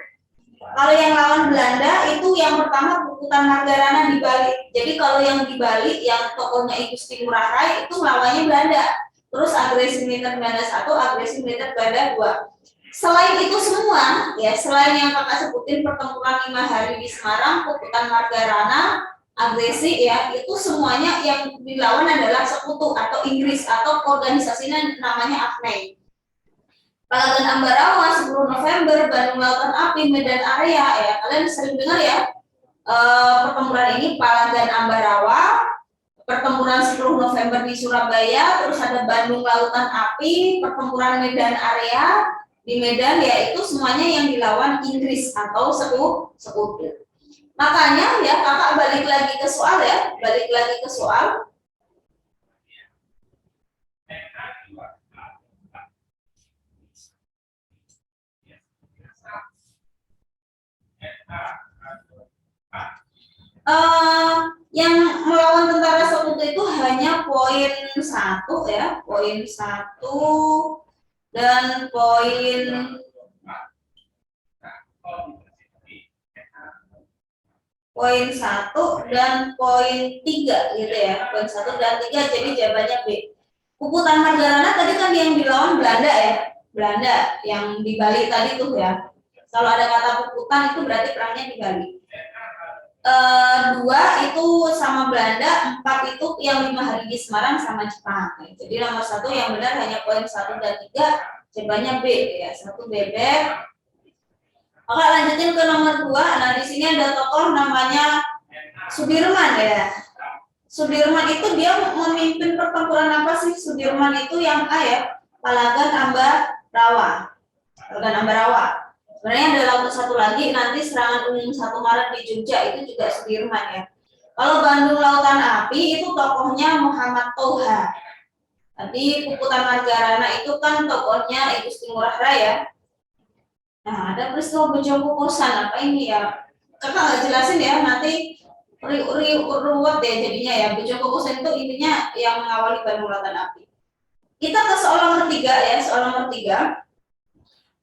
Kalau yang lawan Belanda itu yang pertama Puputan Margarana di Bali. Jadi kalau yang di Bali yang tokohnya Igusti Ngurah Rai itu lawannya Belanda. Terus agresi militer Belanda 1, agresi militer Belanda 2. Selain itu semua ya, selain yang kakak sebutin pertempuran 5 hari di Semarang, Puputan Margarana, agresi ya, itu semuanya yang dilawan adalah sekutu atau Inggris atau organisasinya namanya AFNEI. Palagan Ambarawa, 10 November, Bandung Lautan Api, Medan Area ya, kalian sering dengar ya pertempuran ini, Palagan Ambarawa, pertempuran 10 November di Surabaya, terus ada Bandung Lautan Api, pertempuran Medan Area di Medan ya, itu semuanya yang dilawan Inggris atau sekutu. Makanya ya kakak balik lagi ke soal. Yang melawan tentara sekutu itu hanya poin 1 ya, poin 1 dan poin poin 1 dan poin 3 gitu ya. Poin 1 dan 3 jadi jawabannya B. Puputan Margarana tadi kan yang dilawan Belanda ya. Belanda yang di Bali tadi tuh ya. Kalau ada kata puputan itu berarti perangnya di Bali. 2 itu sama Belanda, 4 itu yang 5 hari di Semarang sama Jepang. Jadi nomor 1 yang benar hanya poin 1 dan 3, jawabannya B ya. 1 bebek. Oke, lanjutin ke nomor 2. Nah, di sini ada tokoh namanya Sudirman ya. Sudirman itu dia memimpin pertempuran apa sih? Sudirman itu yang A ya, Palagan Ambarawa. Sebenarnya ada satu lagi nanti serangan umum 1 Maret di Jogja itu juga Sudirman ya. Kalau Bandung Lautan Api itu tokohnya Muhammad Toha. Tadi Puputan Margarana itu kan tokohnya Igusti Ngurah Rai ya. Nah, ada peristiwa Bojonggede apa ini ya? Kakak nggak jelasin ya, nanti ruwet deh jadinya ya. Bojonggede itu intinya yang mengawali Bandung Lautan Api. Kita ke soal nomor 3 ya, soal nomor 3.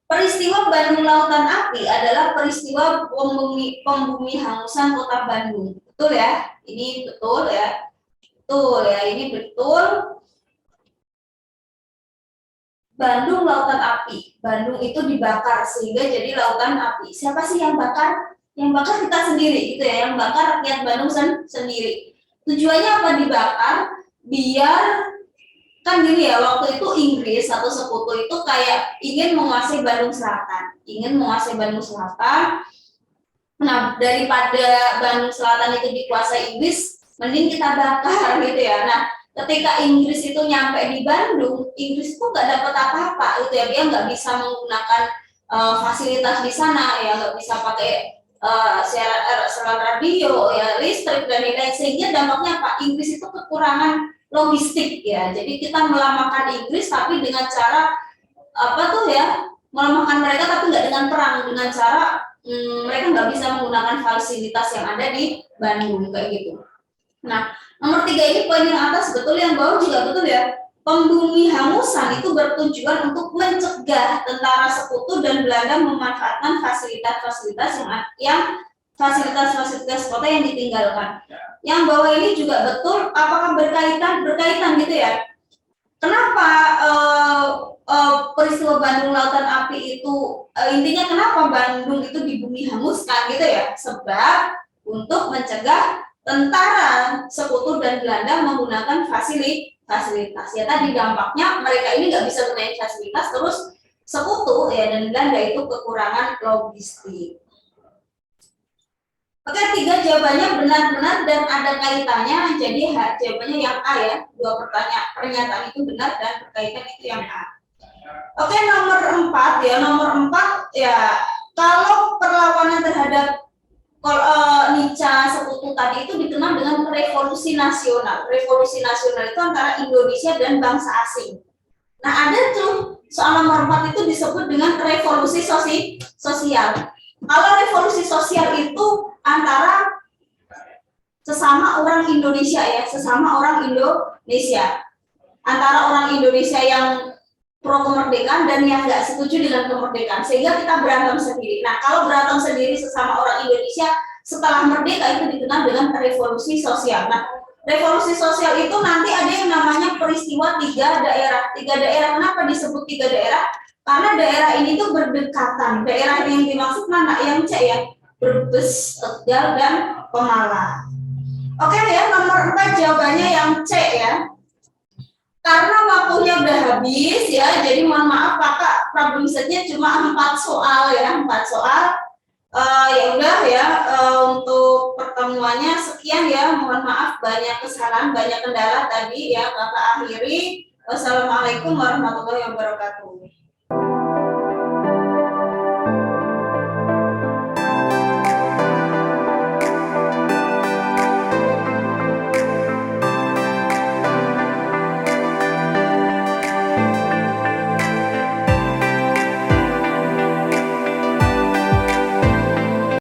Peristiwa Bandung Lautan Api adalah peristiwa pembumi hangusan kota Bandung. Betul ya, ini betul ya, betul ya, ini betul. Bandung lautan api. Bandung itu dibakar sehingga jadi lautan api. Siapa sih yang bakar? Yang bakar kita sendiri gitu ya, yang bakar rakyat Bandung sendiri. Tujuannya apa dibakar? Biar kan gini ya, waktu itu Inggris atau sekutu itu kayak ingin menguasai Bandung Selatan, ingin menguasai Bandung Selatan. Nah, daripada Bandung Selatan itu dikuasai Inggris, mending kita bakar gitu ya. Nah, ketika Inggris itu nyampe di Bandung, Inggris itu nggak dapat apa-apa gitu ya, dia nggak bisa menggunakan fasilitas di sana ya, nggak bisa pakai siaran radio ya, listrik dan lain-lain, sehingga dampaknya apa? Inggris itu kekurangan logistik ya, jadi kita melemahkan Inggris tapi dengan cara apa tuh ya, melemahkan mereka tapi nggak dengan perang, dengan cara mereka nggak bisa menggunakan fasilitas yang ada di Bandung kayak gitu. Nah, nomor 3 ini poin yang atas betul, yang bawah juga betul ya. Pembumi hangusan itu bertujuan untuk mencegah tentara sekutu dan Belanda memanfaatkan fasilitas-fasilitas yang fasilitas-fasilitas kota yang ditinggalkan. Yang bawah ini juga betul, apakah berkaitan gitu ya. Kenapa peristiwa Bandung Lautan Api itu intinya kenapa Bandung itu di bumi hanguskan gitu ya? Sebab untuk mencegah tentara sekutu dan Belanda menggunakan fasilitas. Ya tadi dampaknya mereka ini nggak bisa gunain fasilitas, terus sekutu ya dan Belanda itu kekurangan logistik. Oke, 3 jawabannya benar-benar dan ada kaitannya, jadi jawabannya yang A ya. 2 pernyataan itu benar dan berkaitan itu yang A. Oke, nomor 4 ya. Nomor 4 ya, kalau perlawanan terhadap Nica sekutu tadi itu dikenal dengan revolusi nasional. Revolusi nasional itu antara Indonesia dan bangsa asing. Nah, ada tuh soal nomor 4 itu disebut dengan revolusi sosial. Kalau revolusi sosial itu antara sesama orang Indonesia ya, sesama orang Indonesia. Antara orang Indonesia yang pro kemerdekaan dan yang nggak setuju dengan kemerdekaan, sehingga kita berantem sendiri. Nah, kalau berantem sendiri sesama orang Indonesia setelah merdeka itu dikenal dengan revolusi sosial. Nah, revolusi sosial itu nanti ada yang namanya peristiwa 3 daerah. 3 daerah, kenapa disebut 3 daerah? Karena daerah ini tuh berdekatan. Daerah yang dimaksud mana? Yang C ya, Brebes, Tegal, dan Pemalang. Oke ya, nomor 4 jawabannya yang C ya. Karena waktunya udah habis ya, jadi mohon maaf kakak problem setnya cuma 4 soal ya, 4 soal. Ya udah ya, untuk pertemuannya sekian ya, mohon maaf banyak kesalahan, banyak kendala tadi ya, kakak akhiri. Wassalamualaikum warahmatullahi wabarakatuh.